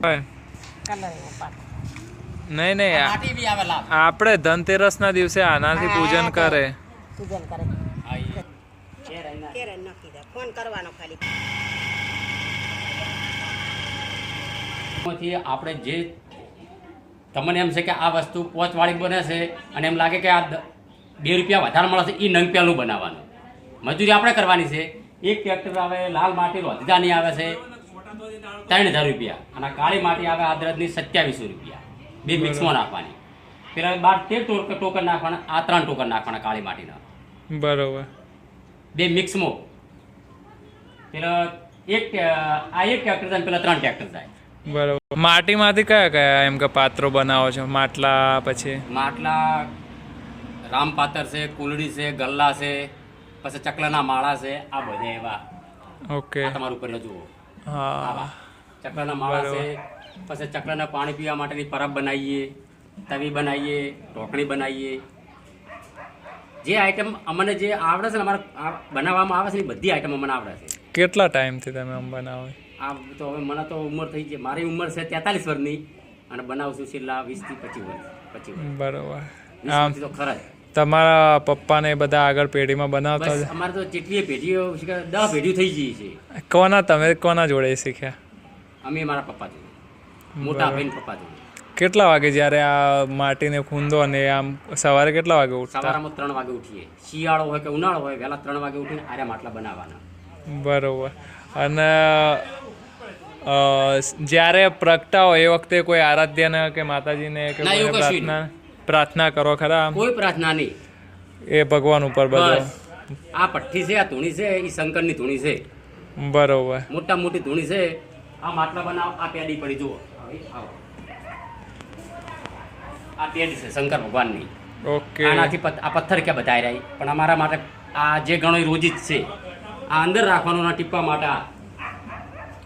નહીં નહીં, આપણે ધનતેરસના દિવસે આનાથી પૂજન કરે. ફોન કરવાનો ખાલી. આપણે જે તમને એમ છે કે આ વસ્તુ પોચવાળી બને છે અને એમ લાગે કે આ 2 રૂપિયા વધારે મળે છે, એ નંગ પેલું બનાવવાનું. મજૂરી આપણે કરવાની છે. એક ટ્રેક્ટર આવે લાલ માટી રોધીદાની આવે છે 3000 રૂપિયા, અને કાળી માટી આવે આદરદની 2700 રૂપિયા. 2 મિક્સમાં નાખવાની. પેલા 12 ટોકન નાખવાના, આ 3 ટોકન નાખવાના કાળી માટીના. બરોબર. 2 મિક્સમાં પેલા એક ટ્રેક્ટર જાય, પેલા 3 ટ્રેક્ટર જાય. બરોબર. માટીમાંથી કયા કયા એમ કે પાત્રો બનાવો છો? માટલા, પછી માટલા, રામપાતર છે, કુલડી છે, ગલ્લા છે, પછી ચકલાના માળા છે, આ બધા એવા. ઓકે. આ તમારું ઉપર જુઓ. હા, ચકલાના માળા છે, પછી ચકલાના પાણી પીવા માટેની પરબ બનાવીએ, તવી બનાવીએ, ઢોકળી બનાવીએ. જે આઈટમ અમને જે આવડે છે ને, અમારે બનાવવામાં આવે છે ને, બધી આઈટમ અમને આવડે છે. કેટલા ટાઈમથી તમે આમ બનાવો? આ તો હવે મને તો ઉંમર થઈ ગઈ, મારી ઉંમર છે 43 વર્ષની, અને બનાવું છું છેલ્લા 20 થી 25 વર્ષ. બરોબર. 20 વર્ષથી તો ખરા જ. તમારા પપ્પાને બધા આગળ પેઢીમાં બનાવતા? બસ અમારે તો જેટલી પેઢીઓ 10 પેઢીઓ થઈ ગઈ છે. તમે કોના જોડે શીખ્યા? અમે મારા પપ્પા જોડે, મોટા ભાઈ પપ્પા જોડે. કેટલા વાગે જ્યારે આ માટીને ખૂંદો અને આમ સવારે કેટલા વાગે ઉઠતા? સવારમાં 3 વાગે ઉઠીએ. શિયાળો હોય કે ઉનાળો હોય, વહેલા 3 વાગે ઉઠીને આર્યા માટલા બનાવવાના. બરોબર. અને જ્યારે પ્રગટાવો એ વખતે કોઈ આરાધ્યને કે માતાજીને કે પ્રાર્થના કરો ખરા? કોઈ પ્રાર્થના નહીં. એ ભગવાન ઉપર બધું. આ પઠ્ઠી છે, આ ધૂણી છે, એ શંકરની ધૂણી છે. બરોબર. મોટા મોટી ધૂણી છે. આ માટલા બનાવ, આ પેડી પડી જુઓ. આ પેડી છે શંકર ભગવાનની. ઓકે. આનાથી આ પથ્થર કે બધાય રહી, પણ અમારા માટે આ જે ગણો એ રોજી જ છે. આ અંદર રાખવાનું ના ટીપા માટે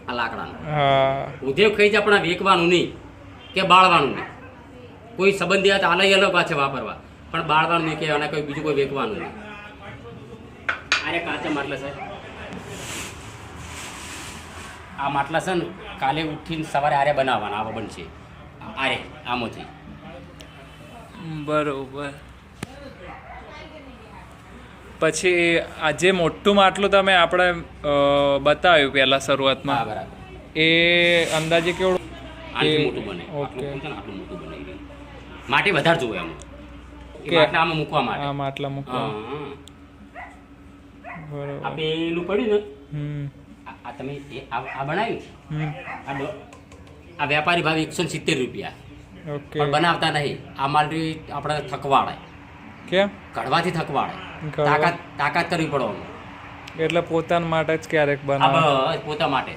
આ લાકડાનું. હા. ઉધેવ ખાઈ જાય, પણ વેકવાનું નહીં કે બાળવાનું નહીં. કોઈ સંબંધી હતા આલય અલગ પાછે વાપરવા, પણ બાળવાનું નહીં કે અને કોઈ બીજું કોઈ વેકવાનું નહીં. આને કાચા માટલા છે. આ માટલા છે ને કાલે ઉઠીને સવારે આરે બનાવવાના. આવા બનશે આરે આમાંથી. બરોબર. પછી આ જે મોટું માટલું તમે આપણે બતાવ્યું પહેલા શરૂઆતમાં, બરાબર. એ અંદાજે કેવડું? આટલું મોટું બને. ઓકે. આટલું મોટું બને. માટી વધારે જોવે આમાં. એ માટલા આમાં મૂકવા માટે. આ માટલા મૂકવા. બરોબર. આ પેલું પડ્યું ને, હમ. આ તમે આ બનાવ્યું, આ વેપારી ભાવ 170 રૂપિયા. ઓકે. પણ બનાવતા નહીં. આ માટી આપણે થકવાડે. કેમ? કડવાથી થકવાડે. તાકાત કરવી પડે. એટલે પોતાના માટે જ ક્યારેક બનાવે? પોતા માટે.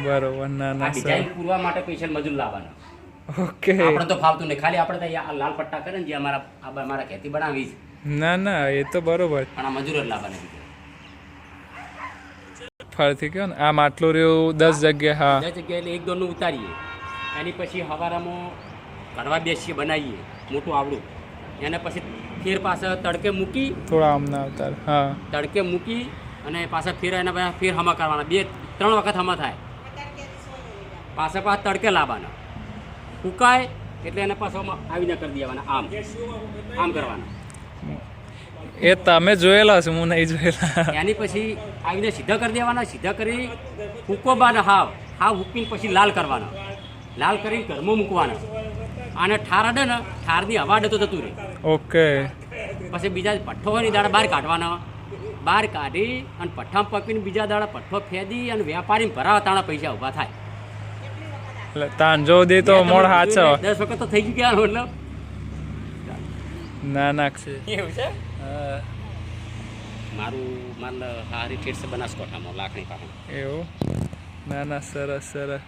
બરોબર. ના ના, ડિઝાઇન પૂરવા માટે સ્પેશિયલ મજૂર લાવવાના. ઓકે. આપણે તો ફાવતું નહીં. ખાલી આપણે તો આ લાલ પટ્ટા કરે ને, જે અમારા ખેતી બનાવી છે. ના ના, એ તો બરોબર. પણ આ મજૂર જ લાવવાના. ફરથી કહો ને, આ માટલું રહ્યું 10 જગ્યાએ. હા, 10 જગ્યાએ એટલે 1 દોરનું ઉતારીએ. એની પછી હવારામાં ઘડવા બેસીએ, બનાવીએ મોટું આવડું. એને પછી ફેર પાછા તડકે મૂકી, થોડા આમના અવતાર. હા, તડકે મૂકી અને પાછા ફેર એના ફેર હમા કરવાના. 2-3 વખત હમા થાય. પાછા તડકે લાવવાના. ફૂકાય એટલે એને પાછો આવીને કરી દેવાના. આમ કરવાના. એ તમે જોયેલા છે, હું નહીં જોયેલા. એની પછી આવીને સીધા કરી દેવાના. સીધા કરી ફૂકોબાના હાવ ફૂકીને પછી લાલ કરવાના. લાલ કરીને ઘરમાં મૂકવાના. આને ઠાર અડે ને, ઠારની હવા અડે તો જતું રહે. ઓકે. પછી બીજા પઠ્ઠો હોય ને દાડા બહાર કાઢવાના. બહાર કાઢી અને પઠ્ઠામાં પકવીને બીજા દાડા પઠ્ઠો ફેદી અને વેપારીને ભરાવા તાણા પૈસા ઊભા થાય. એટલે તાંજો દે તો મોડ હાચો. 10 વખત તો થઈ ગયા. એટલે ના ના છે એવું છે. મારું હારી ઠેઠ છે બનાસકાંઠામાં, લાખણી પાસે. એવું? ના ના, સરસ સરસ.